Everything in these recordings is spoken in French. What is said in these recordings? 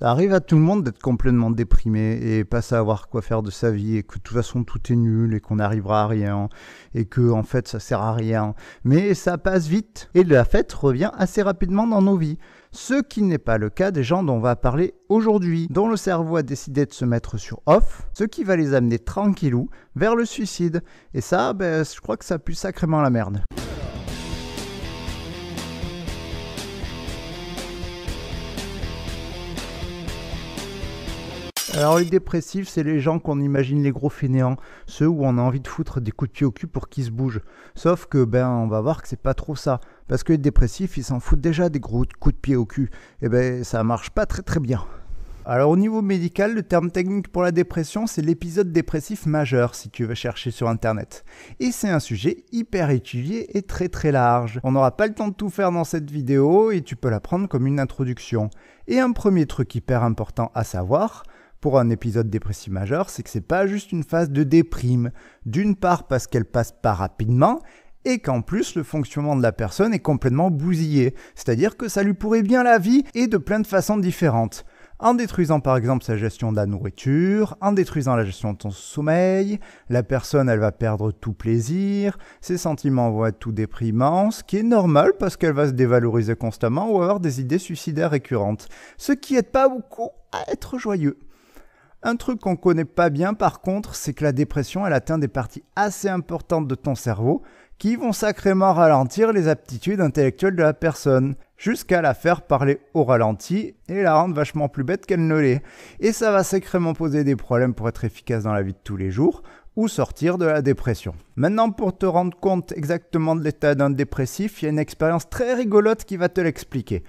Ça arrive à tout le monde d'être complètement déprimé et pas savoir quoi faire de sa vie et que de toute façon tout est nul et qu'on n'arrivera à rien et que en fait ça sert à rien. Mais ça passe vite et la fête revient assez rapidement dans nos vies. Ce qui n'est pas le cas des gens dont on va parler aujourd'hui, dont le cerveau a décidé de se mettre sur off, ce qui va les amener tranquillou vers le suicide. Et ça, je crois que ça pue sacrément la merde. Alors les dépressifs, c'est les gens qu'on imagine les gros fainéants, ceux où on a envie de foutre des coups de pied au cul pour qu'ils se bougent. Sauf que on va voir que c'est pas trop ça, parce que les dépressifs, ils s'en foutent déjà des gros coups de pied au cul. Et ça marche pas très bien. Alors au niveau médical, le terme technique pour la dépression, c'est l'épisode dépressif majeur, si tu veux chercher sur internet. Et c'est un sujet hyper étudié et très large. On n'aura pas le temps de tout faire dans cette vidéo et tu peux la prendre comme une introduction. Et un premier truc hyper important à savoir, pour un épisode dépressif majeur, c'est que c'est pas juste une phase de déprime. D'une part parce qu'elle passe pas rapidement, et qu'en plus le fonctionnement de la personne est complètement bousillé. C'est-à-dire que ça lui pourrit bien la vie et de plein de façons différentes. En détruisant par exemple sa gestion de la nourriture, en détruisant la gestion de son sommeil, la personne elle va perdre tout plaisir, ses sentiments vont être tout déprimants, ce qui est normal parce qu'elle va se dévaloriser constamment ou avoir des idées suicidaires récurrentes. Ce qui aide pas beaucoup à être joyeux. Un truc qu'on connaît pas bien par contre, c'est que la dépression elle atteint des parties assez importantes de ton cerveau qui vont sacrément ralentir les aptitudes intellectuelles de la personne, jusqu'à la faire parler au ralenti et la rendre vachement plus bête qu'elle ne l'est. Et ça va sacrément poser des problèmes pour être efficace dans la vie de tous les jours ou sortir de la dépression. Maintenant, pour te rendre compte exactement de l'état d'un dépressif, il y a une expérience très rigolote qui va te l'expliquer.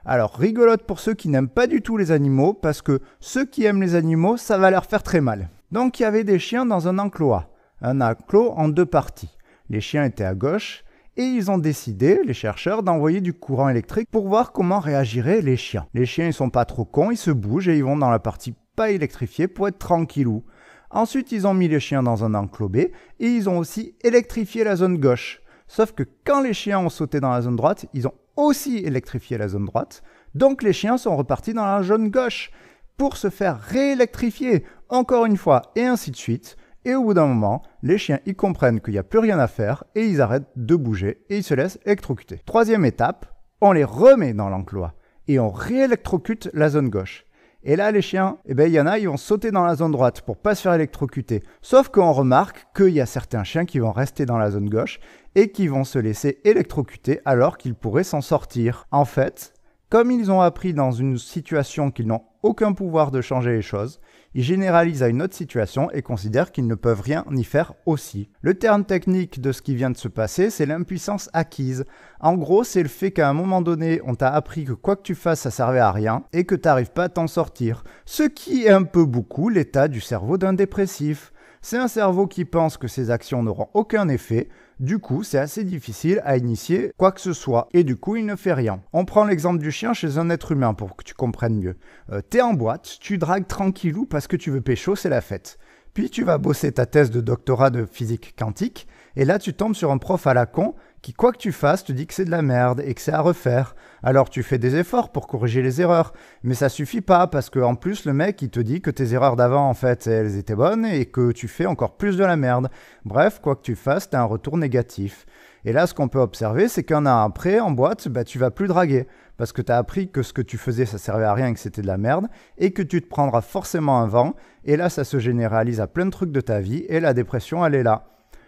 Alors, rigolote pour ceux qui n'aiment pas du tout les animaux, parce que ceux qui aiment les animaux, ça va leur faire très mal. Donc, il y avait des chiens dans un enclos en deux parties. Les chiens étaient à gauche, et ils ont décidé, les chercheurs, d'envoyer du courant électrique pour voir comment réagiraient les chiens. Les chiens, ils sont pas trop cons, ils se bougent et ils vont dans la partie pas électrifiée pour être tranquillou. Ensuite, ils ont mis les chiens dans un enclos B, et ils ont aussi électrifié la zone gauche. Sauf que quand les chiens ont sauté dans la zone droite, ils ont aussi électrifié la zone droite, donc les chiens sont repartis dans la zone gauche pour se faire réélectrifier encore une fois et ainsi de suite. Et au bout d'un moment, les chiens ils comprennent qu'il n'y a plus rien à faire et ils arrêtent de bouger et ils se laissent électrocuter. Troisième étape, on les remet dans l'enclos et on réélectrocute la zone gauche. Et là, les chiens, il y en a, ils vont sauter dans la zone droite pour pas se faire électrocuter. Sauf qu'on remarque qu'il y a certains chiens qui vont rester dans la zone gauche et qui vont se laisser électrocuter alors qu'ils pourraient s'en sortir. En fait, comme ils ont appris dans une situation qu'ils n'ont aucun pouvoir de changer les choses, ils généralisent à une autre situation et considèrent qu'ils ne peuvent rien y faire aussi. Le terme technique de ce qui vient de se passer, c'est l'impuissance acquise. En gros, c'est le fait qu'à un moment donné, on t'a appris que quoi que tu fasses, ça servait à rien et que tu n'arrives pas à t'en sortir. Ce qui est un peu beaucoup l'état du cerveau d'un dépressif. C'est un cerveau qui pense que ses actions n'auront aucun effet, du coup c'est assez difficile à initier quoi que ce soit, et du coup il ne fait rien. On prend l'exemple du chien chez un être humain pour que tu comprennes mieux. T'es en boîte, tu dragues tranquillou parce que tu veux pécho, c'est la fête. Puis tu vas bosser ta thèse de doctorat de physique quantique, et là tu tombes sur un prof à la con qui, quoi que tu fasses, te dit que c'est de la merde et que c'est à refaire. Alors tu fais des efforts pour corriger les erreurs, mais ça suffit pas parce qu'en plus le mec il te dit que tes erreurs d'avant en fait elles étaient bonnes et que tu fais encore plus de la merde. Bref, quoi que tu fasses, t'as un retour négatif. Et là ce qu'on peut observer c'est qu'un an après en boîte, tu vas plus draguer parce que t'as appris que ce que tu faisais ça servait à rien et que c'était de la merde et que tu te prendras forcément un vent et là ça se généralise à plein de trucs de ta vie et la dépression elle est là.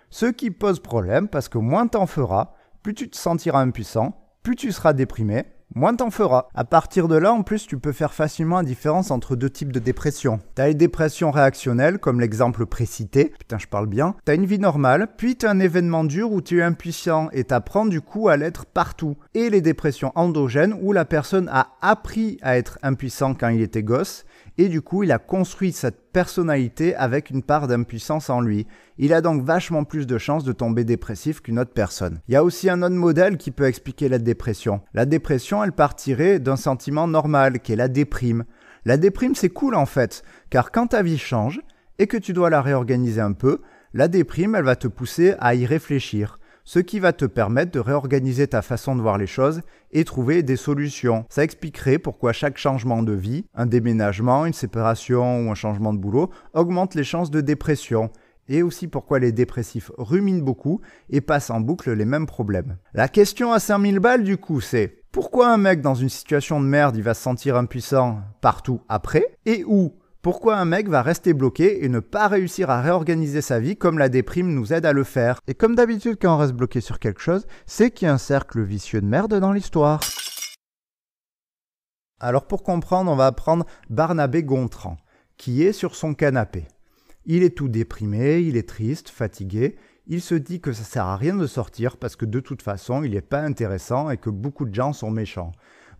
Ce qui pose problème parce que moins t'en feras, plus tu te sentiras impuissant, plus tu seras déprimé, moins t'en feras. À partir de là, en plus, tu peux faire facilement la différence entre deux types de dépression. T'as les dépressions réactionnelles, comme l'exemple précité, putain je parle bien, t'as une vie normale, puis t'as un événement dur où tu es impuissant et t'apprends du coup à l'être partout. Et les dépressions endogènes, où la personne a appris à être impuissant quand il était gosse, et du coup il a construit cette personnalité avec une part d'impuissance en lui. Il a donc vachement plus de chances de tomber dépressif qu'une autre personne. Il y a aussi un autre modèle qui peut expliquer la dépression. La dépression, elle partirait d'un sentiment normal, qui est la déprime. La déprime, c'est cool en fait, car quand ta vie change et que tu dois la réorganiser un peu, la déprime, elle va te pousser à y réfléchir. ce qui va te permettre de réorganiser ta façon de voir les choses et trouver des solutions. Ça expliquerait pourquoi chaque changement de vie, un déménagement, une séparation ou un changement de boulot, augmente les chances de dépression. Et aussi pourquoi les dépressifs ruminent beaucoup et passent en boucle les mêmes problèmes. La question à 5000 balles du coup c'est, pourquoi un mec dans une situation de merde il va se sentir impuissant partout après et où? Pourquoi un mec va rester bloqué et ne pas réussir à réorganiser sa vie comme la déprime nous aide à le faire? Et comme d'habitude quand on reste bloqué sur quelque chose, c'est qu'il y a un cercle vicieux de merde dans l'histoire. Alors pour comprendre, on va apprendre Barnabé Gontran, qui est sur son canapé. Il est tout déprimé, il est triste, fatigué, il se dit que ça sert à rien de sortir parce que de toute façon il n'est pas intéressant et que beaucoup de gens sont méchants.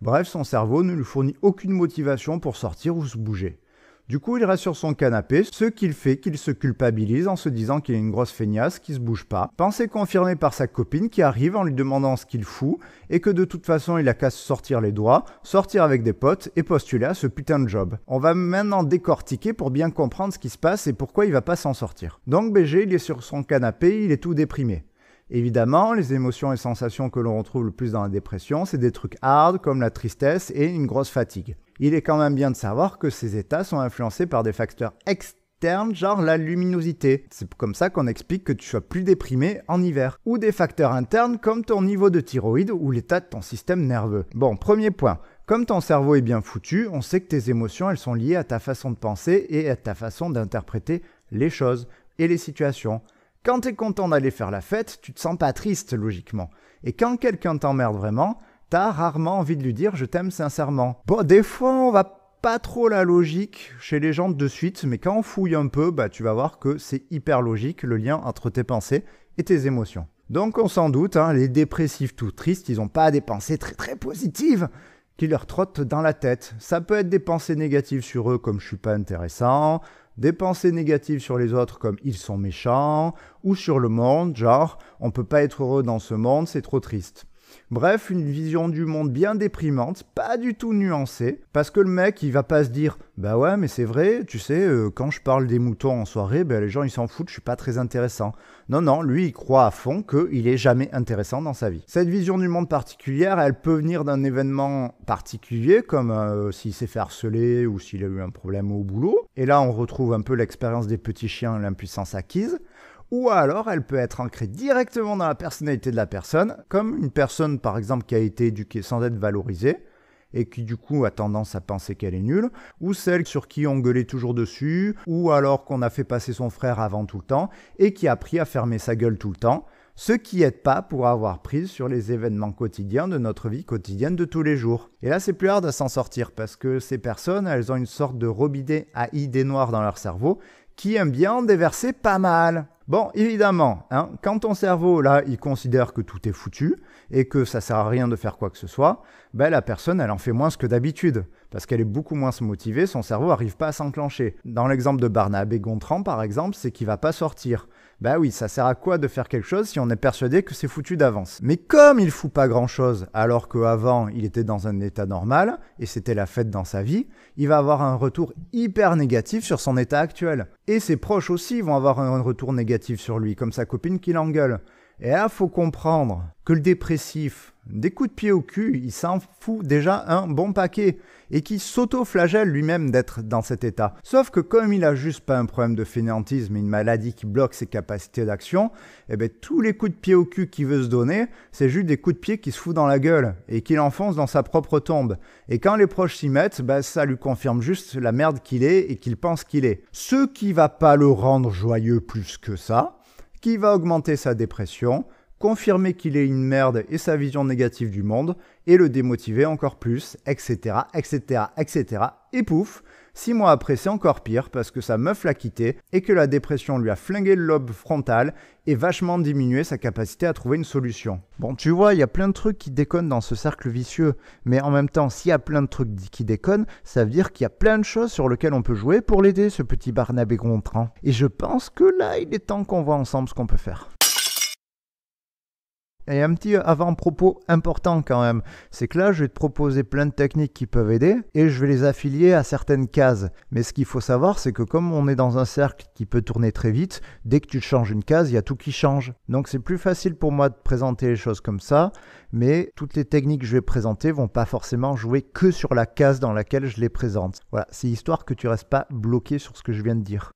Bref, son cerveau ne lui fournit aucune motivation pour sortir ou se bouger. Du coup, il reste sur son canapé, ce qu'il fait qu'il se culpabilise en se disant qu'il est une grosse feignasse qui se bouge pas. Pensée confirmée par sa copine qui arrive en lui demandant ce qu'il fout et que de toute façon il a qu'à se sortir les doigts, sortir avec des potes et postuler à ce putain de job. On va maintenant décortiquer pour bien comprendre ce qui se passe et pourquoi il va pas s'en sortir. Donc BG, il est sur son canapé, il est tout déprimé. Évidemment, les émotions et sensations que l'on retrouve le plus dans la dépression, c'est des trucs hard comme la tristesse et une grosse fatigue. Il est quand même bien de savoir que ces états sont influencés par des facteurs externes, genre la luminosité. C'est comme ça qu'on explique que tu sois plus déprimé en hiver. Ou des facteurs internes comme ton niveau de thyroïde ou l'état de ton système nerveux. Bon, premier point. Comme ton cerveau est bien foutu, on sait que tes émotions, elles sont liées à ta façon de penser et à ta façon d'interpréter les choses et les situations. Quand tu es content d'aller faire la fête, tu te sens pas triste, logiquement. Et quand quelqu'un t'emmerde vraiment, t'as rarement envie de lui dire « je t'aime sincèrement ». Bon, des fois, on va pas trop la logique chez les gens de suite, mais quand on fouille un peu, tu vas voir que c'est hyper logique, le lien entre tes pensées et tes émotions. Donc, on s'en doute, les dépressifs tout tristes, ils n'ont pas des pensées très très positives qui leur trottent dans la tête. Ça peut être des pensées négatives sur eux, comme « je suis pas intéressant », des pensées négatives sur les autres comme ils sont méchants, ou sur le monde, genre on peut pas être heureux dans ce monde, c'est trop triste. Bref, une vision du monde bien déprimante, pas du tout nuancée, parce que le mec il va pas se dire « bah ouais mais c'est vrai, tu sais, quand je parle des moutons en soirée, les gens ils s'en foutent, je suis pas très intéressant ». Non, lui il croit à fond qu'il est jamais intéressant dans sa vie. Cette vision du monde particulière, elle peut venir d'un événement particulier, comme s'il s'est fait harceler ou s'il a eu un problème au boulot. Et là on retrouve un peu l'expérience des petits chiens, l'impuissance acquise. Ou alors elle peut être ancrée directement dans la personnalité de la personne, comme une personne par exemple qui a été éduquée sans être valorisée, et qui du coup a tendance à penser qu'elle est nulle, ou celle sur qui on gueulait toujours dessus, ou alors qu'on a fait passer son frère avant tout le temps, et qui a appris à fermer sa gueule tout le temps, ce qui n'aide pas pour avoir prise sur les événements quotidiens de notre vie quotidienne de tous les jours. Et là c'est plus hard à s'en sortir, parce que ces personnes, elles ont une sorte de robinet à idées noires dans leur cerveau, qui aime bien en déverser pas mal. Bon, évidemment, quand ton cerveau, là, il considère que tout est foutu et que ça sert à rien de faire quoi que ce soit, la personne, elle en fait moins que d'habitude. Parce qu'elle est beaucoup moins motivée, son cerveau n'arrive pas à s'enclencher. Dans l'exemple de Barnabé Gontran, par exemple, c'est qu'il va pas sortir. Oui, ça sert à quoi de faire quelque chose si on est persuadé que c'est foutu d'avance? Mais comme il fout pas grand-chose, alors qu'avant, il était dans un état normal, et c'était la fête dans sa vie, il va avoir un retour hyper négatif sur son état actuel. Et ses proches aussi vont avoir un retour négatif sur lui, comme sa copine qui l'engueule. Et là, faut comprendre que le dépressif, des coups de pied au cul, il s'en fout déjà un bon paquet et qui s'auto-flagelle lui-même d'être dans cet état. Sauf que comme il a juste pas un problème de fainéantisme et une maladie qui bloque ses capacités d'action, tous les coups de pied au cul qu'il veut se donner, c'est juste des coups de pied qui se fout dans la gueule et qu'il enfonce dans sa propre tombe. Et quand les proches s'y mettent, ça lui confirme juste la merde qu'il est et qu'il pense qu'il est. Ce qui va pas le rendre joyeux plus que ça, qui va augmenter sa dépression, confirmer qu'il est une merde et sa vision négative du monde, et le démotiver encore plus, etc., etc., etc. Et pouf, 6 mois après c'est encore pire parce que sa meuf l'a quitté et que la dépression lui a flingué le lobe frontal et vachement diminué sa capacité à trouver une solution. Bon, tu vois, il y a plein de trucs qui déconnent dans ce cercle vicieux, mais en même temps, s'il y a plein de trucs qui déconnent, ça veut dire qu'il y a plein de choses sur lesquelles on peut jouer pour l'aider, ce petit Barnabé Gontran. Et je pense que là, il est temps qu'on voit ensemble ce qu'on peut faire. Et un petit avant-propos important quand même, c'est que là, je vais te proposer plein de techniques qui peuvent aider et je vais les affilier à certaines cases. Mais ce qu'il faut savoir, c'est que comme on est dans un cercle qui peut tourner très vite, dès que tu changes une case, il y a tout qui change. Donc c'est plus facile pour moi de présenter les choses comme ça, mais toutes les techniques que je vais présenter vont pas forcément jouer que sur la case dans laquelle je les présente. Voilà, c'est histoire que tu restes pas bloqué sur ce que je viens de dire.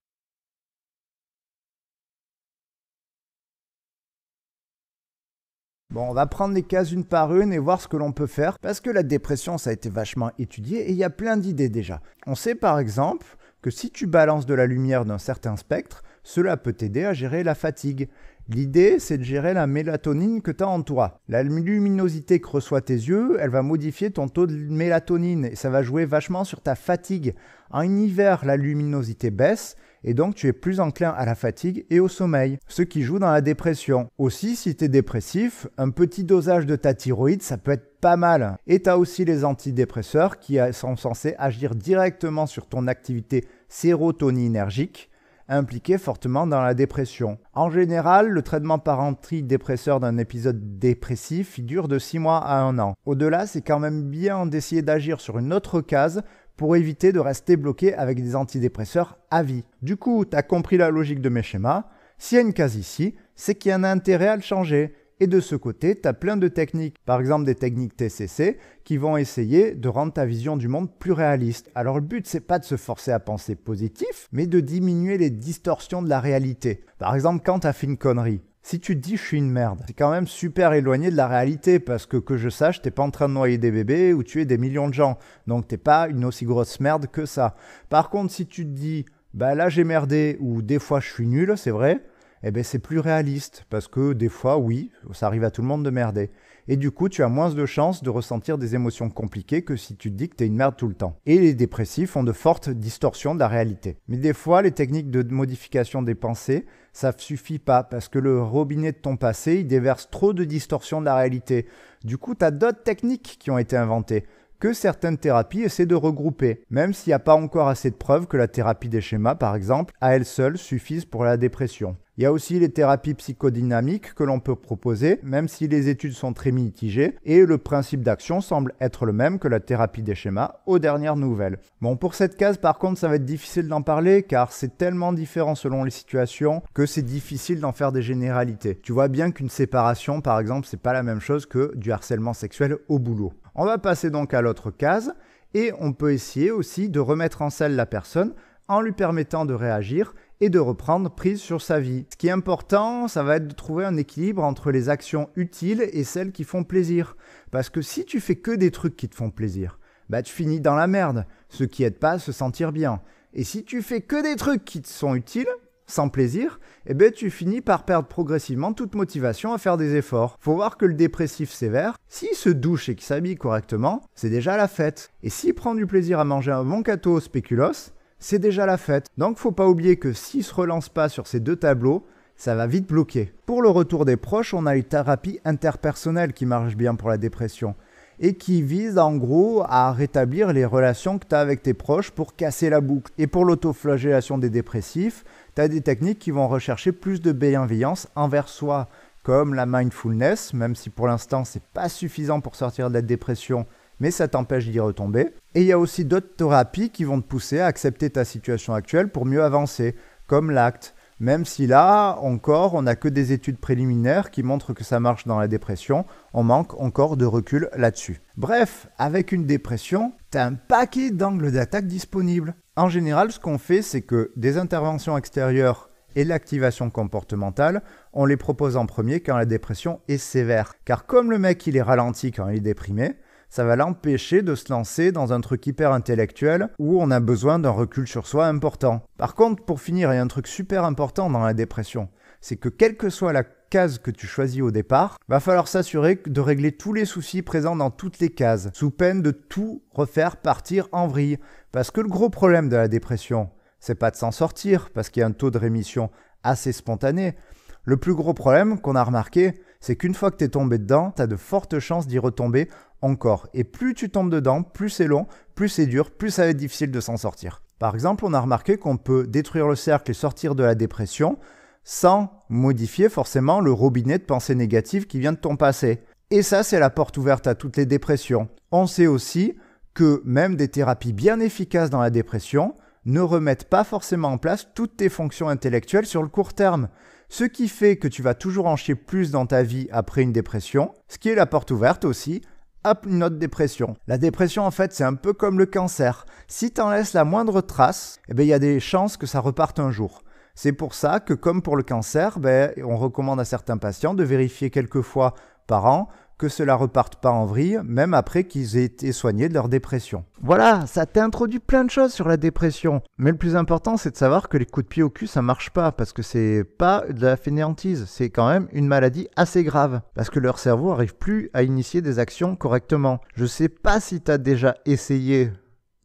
Bon, on va prendre les cases une par une et voir ce que l'on peut faire, parce que la dépression, ça a été vachement étudié et il y a plein d'idées déjà. On sait par exemple que si tu balances de la lumière d'un certain spectre, cela peut t'aider à gérer la fatigue. L'idée, c'est de gérer la mélatonine que tu as en toi. La luminosité que reçoivent tes yeux, elle va modifier ton taux de mélatonine et ça va jouer vachement sur ta fatigue. En hiver, la luminosité baisse et donc tu es plus enclin à la fatigue et au sommeil, ce qui joue dans la dépression. Aussi, si tu es dépressif, un petit dosage de ta thyroïde, ça peut être pas mal. Et tu as aussi les antidépresseurs qui sont censés agir directement sur ton activité sérotoninergique, impliquée fortement dans la dépression. En général, le traitement par antidépresseur d'un épisode dépressif dure de 6 mois à 1 an. Au-delà, c'est quand même bien d'essayer d'agir sur une autre case pour éviter de rester bloqué avec des antidépresseurs à vie. Du coup, tu as compris la logique de mes schémas. S'il y a une case ici, c'est qu'il y a un intérêt à le changer. Et de ce côté, tu as plein de techniques, par exemple des techniques TCC, qui vont essayer de rendre ta vision du monde plus réaliste. Alors le but, c'est pas de se forcer à penser positif, mais de diminuer les distorsions de la réalité. Par exemple, quand tu as fait une connerie, si tu te dis je suis une merde, c'est quand même super éloigné de la réalité parce que je sache, t'es pas en train de noyer des bébés ou tuer des millions de gens. Donc t'es pas une aussi grosse merde que ça. Par contre, si tu te dis bah là j'ai merdé ou des fois je suis nul, c'est vrai, eh ben c'est plus réaliste parce que des fois, oui, ça arrive à tout le monde de merder. Et du coup, tu as moins de chances de ressentir des émotions compliquées que si tu te dis que tu es une merde tout le temps. Et les dépressifs ont de fortes distorsions de la réalité. Mais des fois, les techniques de modification des pensées, ça ne suffit pas parce que le robinet de ton passé, il déverse trop de distorsions de la réalité. Du coup, tu as d'autres techniques qui ont été inventées que certaines thérapies essaient de regrouper, même s'il n'y a pas encore assez de preuves que la thérapie des schémas, par exemple, à elle seule suffise pour la dépression. Il y a aussi les thérapies psychodynamiques que l'on peut proposer, même si les études sont très mitigées, et le principe d'action semble être le même que la thérapie des schémas aux dernières nouvelles. Bon, pour cette case, par contre, ça va être difficile d'en parler, car c'est tellement différent selon les situations que c'est difficile d'en faire des généralités. Tu vois bien qu'une séparation, par exemple, c'est pas la même chose que du harcèlement sexuel au boulot. On va passer donc à l'autre case, et on peut essayer aussi de remettre en selle la personne en lui permettant de réagir et de reprendre prise sur sa vie. Ce qui est important, ça va être de trouver un équilibre entre les actions utiles et celles qui font plaisir. Parce que si tu fais que des trucs qui te font plaisir, bah tu finis dans la merde, ce qui aide pas à se sentir bien. Et si tu fais que des trucs qui te sont utiles, sans plaisir, eh ben tu finis par perdre progressivement toute motivation à faire des efforts. Faut voir que le dépressif sévère, s'il se douche et qu'il s'habille correctement, c'est déjà la fête. Et s'il prend du plaisir à manger un bon gâteau au spéculoos, c'est déjà la fête. Donc faut pas oublier que s'il se relance pas sur ces deux tableaux, ça va vite bloquer. Pour le retour des proches, on a une thérapie interpersonnelle qui marche bien pour la dépression et qui vise en gros à rétablir les relations que tu as avec tes proches pour casser la boucle. Et pour l'autoflagellation des dépressifs, tu as des techniques qui vont rechercher plus de bienveillance envers soi, comme la mindfulness, même si pour l'instant c'est pas suffisant pour sortir de la dépression, mais ça t'empêche d'y retomber. Et il y a aussi d'autres thérapies qui vont te pousser à accepter ta situation actuelle pour mieux avancer, comme l'ACT. Même si là, encore, on n'a que des études préliminaires qui montrent que ça marche dans la dépression, on manque encore de recul là-dessus. Bref, avec une dépression, tu as un paquet d'angles d'attaque disponibles. En général, ce qu'on fait, c'est que des interventions extérieures et l'activation comportementale, on les propose en premier quand la dépression est sévère. Car comme le mec il est ralenti quand il est déprimé, ça va l'empêcher de se lancer dans un truc hyper intellectuel où on a besoin d'un recul sur soi important. Par contre, pour finir, il y a un truc super important dans la dépression, c'est que quelle que soit la case que tu choisis au départ, va falloir s'assurer de régler tous les soucis présents dans toutes les cases, sous peine de tout refaire partir en vrille. Parce que le gros problème de la dépression, c'est pas de s'en sortir, parce qu'il y a un taux de rémission assez spontané. Le plus gros problème qu'on a remarqué, c'est qu'une fois que tu es tombé dedans, tu as de fortes chances d'y retomber encore. Et plus tu tombes dedans, plus c'est long, plus c'est dur, plus ça va être difficile de s'en sortir. Par exemple, on a remarqué qu'on peut détruire le cercle et sortir de la dépression sans modifier forcément le robinet de pensée négative qui vient de ton passé. Et ça, c'est la porte ouverte à toutes les dépressions. On sait aussi que même des thérapies bien efficaces dans la dépression ne remettent pas forcément en place toutes tes fonctions intellectuelles sur le court terme. Ce qui fait que tu vas toujours en chier plus dans ta vie après une dépression, ce qui est la porte ouverte aussi à une autre dépression. La dépression, en fait, c'est un peu comme le cancer. Si tu en laisses la moindre trace, il y a des chances que ça reparte un jour. C'est pour ça que, comme pour le cancer, on recommande à certains patients de vérifier quelques fois par an que cela reparte pas en vrille, même après qu'ils aient été soignés de leur dépression. Voilà, ça t'introduit plein de choses sur la dépression. Mais le plus important, c'est de savoir que les coups de pied au cul, ça marche pas, parce que c'est pas de la fainéantise, c'est quand même une maladie assez grave, parce que leur cerveau n'arrive plus à initier des actions correctement. Je sais pas si tu as déjà essayé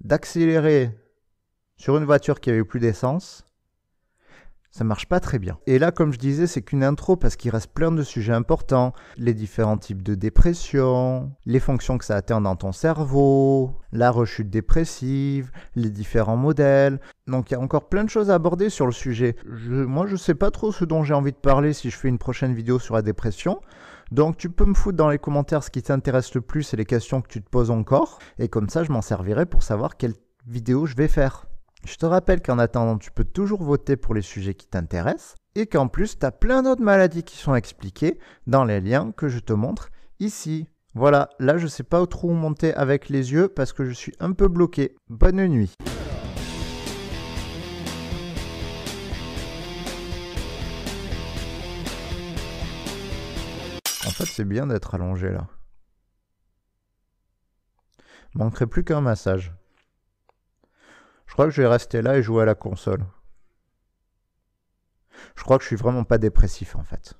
d'accélérer sur une voiture qui avait plus d'essence. Ça marche pas très bien. Et là, comme je disais, c'est qu'une intro parce qu'il reste plein de sujets importants. Les différents types de dépression, les fonctions que ça atteint dans ton cerveau, la rechute dépressive, les différents modèles. Donc il y a encore plein de choses à aborder sur le sujet. Moi, je sais pas trop ce dont j'ai envie de parler si je fais une prochaine vidéo sur la dépression. Donc tu peux me foutre dans les commentaires ce qui t'intéresse le plus et les questions que tu te poses encore. Et comme ça, je m'en servirai pour savoir quelle vidéo je vais faire. Je te rappelle qu'en attendant, tu peux toujours voter pour les sujets qui t'intéressent et qu'en plus, tu as plein d'autres maladies qui sont expliquées dans les liens que je te montre ici. Voilà, là, je ne sais pas trop où monter avec les yeux parce que je suis un peu bloqué. Bonne nuit. En fait, c'est bien d'être allongé là. Manquerait plus qu'un massage. Je crois que je vais rester là et jouer à la console. Je crois que je suis vraiment pas dépressif en fait.